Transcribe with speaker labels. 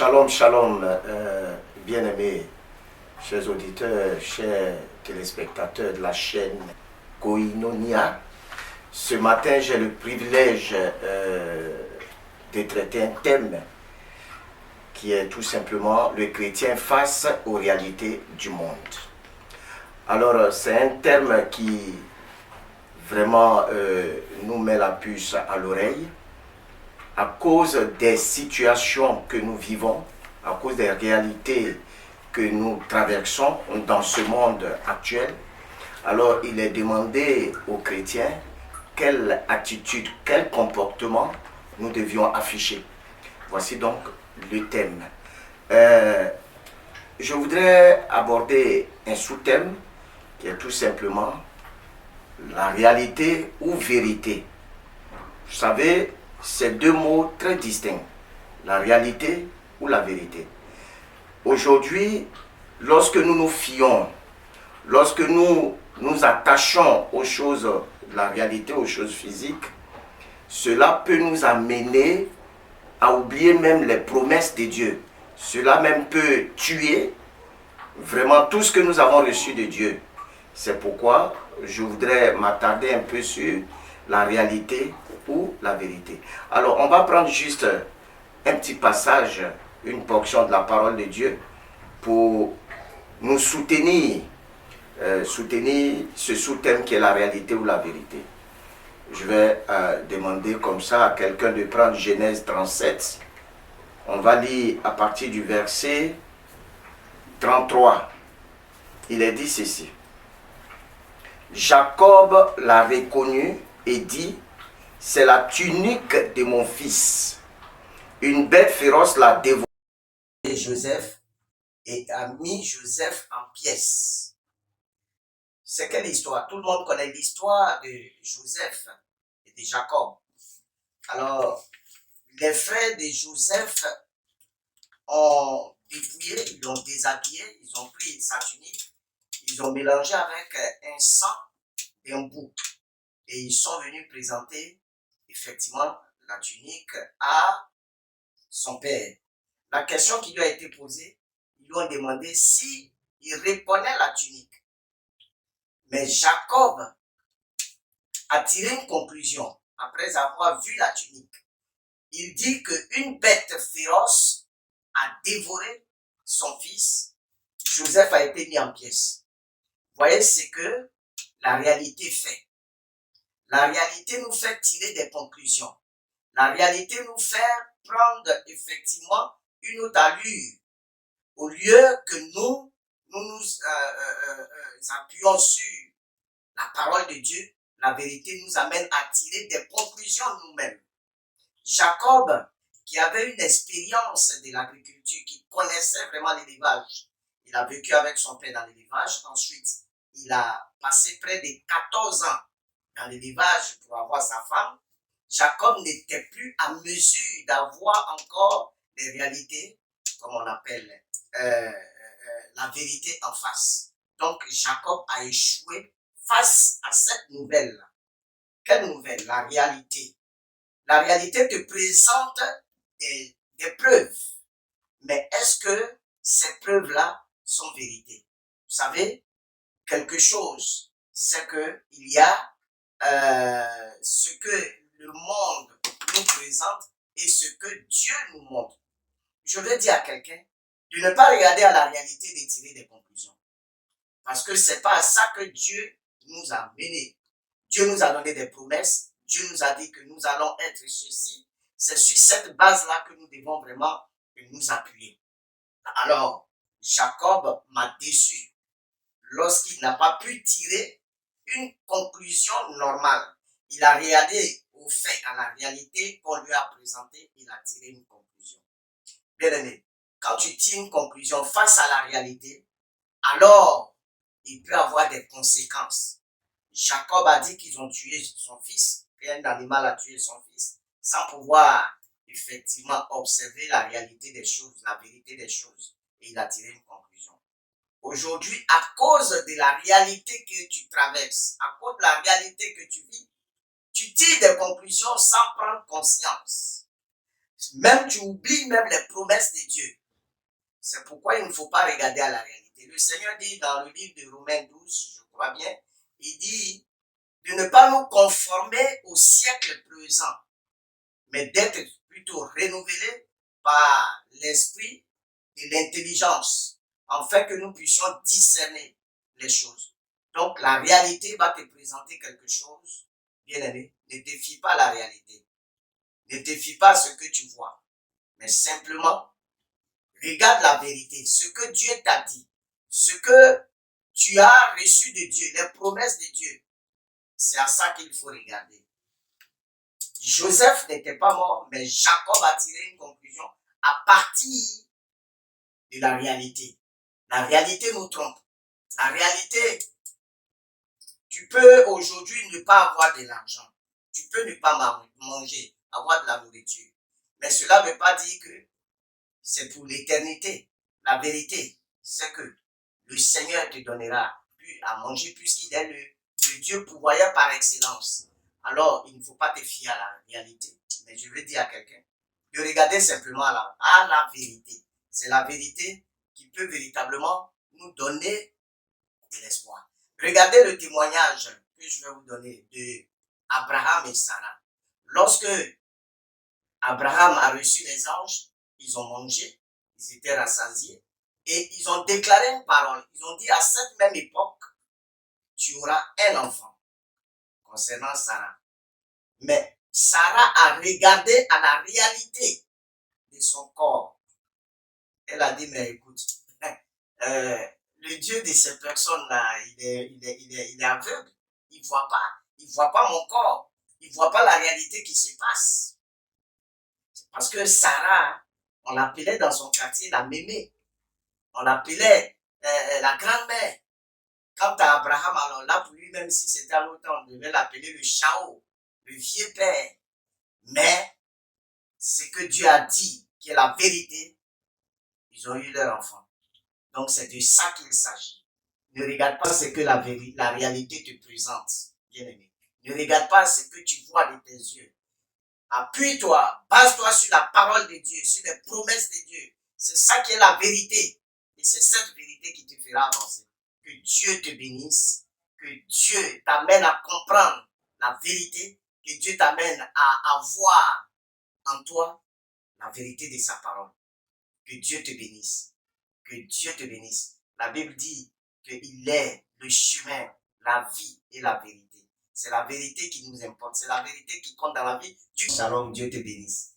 Speaker 1: Shalom, shalom, bien-aimés, chers auditeurs, chers téléspectateurs de la chaîne Koinonia. Ce matin, j'ai le privilège de traiter un thème qui est tout simplement le chrétien face aux réalités du monde. Alors, c'est un terme qui vraiment nous met la puce à l'oreille à cause des situations que nous vivons, à cause des réalités que nous traversons dans ce monde actuel. Alors, il est demandé aux chrétiens quelle attitude, quel comportement nous devions afficher. Voici donc le thème. Je voudrais aborder un sous-thème qui est tout simplement la réalité ou vérité. Vous savez, c'est deux mots très distincts, la réalité ou la vérité. Aujourd'hui, lorsque nous nous fions, lorsque nous nous attachons aux choses de la réalité, aux choses physiques, cela peut nous amener à oublier même les promesses de Dieu. Cela même peut tuer vraiment tout ce que nous avons reçu de Dieu. C'est pourquoi je voudrais m'attarder un peu sur la réalité ou la vérité. Alors, on va prendre juste un petit passage, une portion de la parole de Dieu pour nous soutenir ce sous-thème qui est la réalité ou la vérité. Je vais demander comme ça à quelqu'un de prendre Genèse 37. On va lire à partir du verset 33. Il est dit ceci. Jacob l'a reconnu et dit, c'est la tunique de mon fils. Une bête féroce l'a dévoré. Joseph et a mis Joseph en pièces. C'est quelle histoire? Tout le monde connaît l'histoire de Joseph et de Jacob. Alors, les frères de Joseph ont dépouillé, ils l'ont déshabillé, ils ont pris sa tunique, ils ont mélangé avec un sang d'un bouc. Et ils sont venus présenter effectivement la tunique à son père. La question qui lui a été posée, ils lui ont demandé si il reconnaît la tunique. Mais Jacob a tiré une conclusion après avoir vu la tunique. Il dit qu'une bête féroce a dévoré son fils. Joseph a été mis en pièces. Vous voyez ce que la réalité fait. La réalité nous fait tirer des conclusions. La réalité nous fait prendre effectivement une autre allure. Au lieu que nous appuyons sur la parole de Dieu, la vérité nous amène à tirer des conclusions nous-mêmes. Jacob, qui avait une expérience de l'agriculture, qui connaissait vraiment l'élevage, il a vécu avec son père dans l'élevage. Ensuite, il a passé près de 14 ans dans l'élevage pour avoir sa femme. Jacob n'était plus à mesure d'avoir encore les réalités, comme on appelle la vérité en face. Donc, Jacob a échoué face à cette nouvelle. Quelle nouvelle? La réalité. La réalité te présente des preuves. Mais est-ce que ces preuves-là sont vérité? Vous savez, quelque chose, c'est qu'il y a ce que le monde nous présente et ce que Dieu nous montre. Je veux dire à quelqu'un de ne pas regarder à la réalité et de tirer des conclusions. Parce que c'est pas à ça que Dieu nous a menés. Dieu nous a donné des promesses. Dieu nous a dit que nous allons être ceci. C'est sur cette base-là que nous devons vraiment nous appuyer. Alors, Jacob m'a déçu lorsqu'il n'a pas pu tirer une conclusion normale. Il a regardé au fait, à la réalité qu'on lui a présentée, il a tiré une conclusion. Bien aimé, quand tu tires une conclusion face à la réalité, alors il peut avoir des conséquences. Jacob a dit qu'ils ont tué son fils, qu'un animal a tué son fils, sans pouvoir effectivement observer la réalité des choses, la vérité des choses. Et il a tiré une conclusion. Aujourd'hui, à cause de la réalité que tu traverses, à cause de la réalité que tu vis, tu tires des conclusions sans prendre conscience. Même tu oublies même les promesses de Dieu. C'est pourquoi il ne faut pas regarder à la réalité. Le Seigneur dit dans le livre de Romains 12, je crois bien, il dit de ne pas nous conformer au siècle présent, mais d'être plutôt renouvelés par l'esprit et l'intelligence, afin que nous puissions discerner les choses. Donc la réalité va te présenter quelque chose, bien aimé, ne te fie pas à la réalité. Ne te fie pas à ce que tu vois, mais simplement regarde la vérité, ce que Dieu t'a dit, ce que tu as reçu de Dieu, les promesses de Dieu. C'est à ça qu'il faut regarder. Joseph n'était pas mort, mais Jacob a tiré une conclusion à partir de la réalité. La réalité nous trompe. La réalité, tu peux aujourd'hui ne pas avoir de l'argent. Tu peux ne pas manger, avoir de la nourriture. Mais cela ne veut pas dire que c'est pour l'éternité. La vérité, c'est que le Seigneur te donnera plus à manger puisqu'il est le Dieu pourvoyeur par excellence. Alors, il ne faut pas te fier à la réalité. Mais je veux dire à quelqu'un de regarder simplement à la vérité. C'est la vérité qui peut véritablement nous donner de l'espoir. Regardez le témoignage que je vais vous donner de Abraham et Sarah. Lorsque Abraham a reçu les anges, ils ont mangé, ils étaient rassasiés et ils ont déclaré une parole. Ils ont dit à cette même époque, tu auras un enfant concernant Sarah. Mais Sarah a regardé à la réalité de son corps. Elle a dit, mais écoute, le Dieu de ces personnes-là, il est aveugle. Il ne voit pas mon corps. Il ne voit pas la réalité qui se passe. Parce que Sarah, on l'appelait dans son quartier la mémé. On l'appelait la grand-mère. Quant à Abraham, alors là, pour lui, même si c'était à l'autre temps, on devait l'appeler le Chao, le vieux père. Mais ce que Dieu a dit, qui est la vérité, ils ont eu leur enfant. Donc c'est de ça qu'il s'agit. Ne regarde pas ce que la réalité te présente, bien aimé. Ne regarde pas ce que tu vois de tes yeux. Appuie-toi, base-toi sur la parole de Dieu, sur les promesses de Dieu. C'est ça qui est la vérité. Et c'est cette vérité qui te fera avancer. Que Dieu te bénisse, que Dieu t'amène à comprendre la vérité, que Dieu t'amène à voir en toi la vérité de sa parole. Que Dieu te bénisse. Que Dieu te bénisse. La Bible dit qu'il est le chemin, la vie et la vérité. C'est la vérité qui nous importe. C'est la vérité qui compte dans la vie. Shalom, Dieu te bénisse.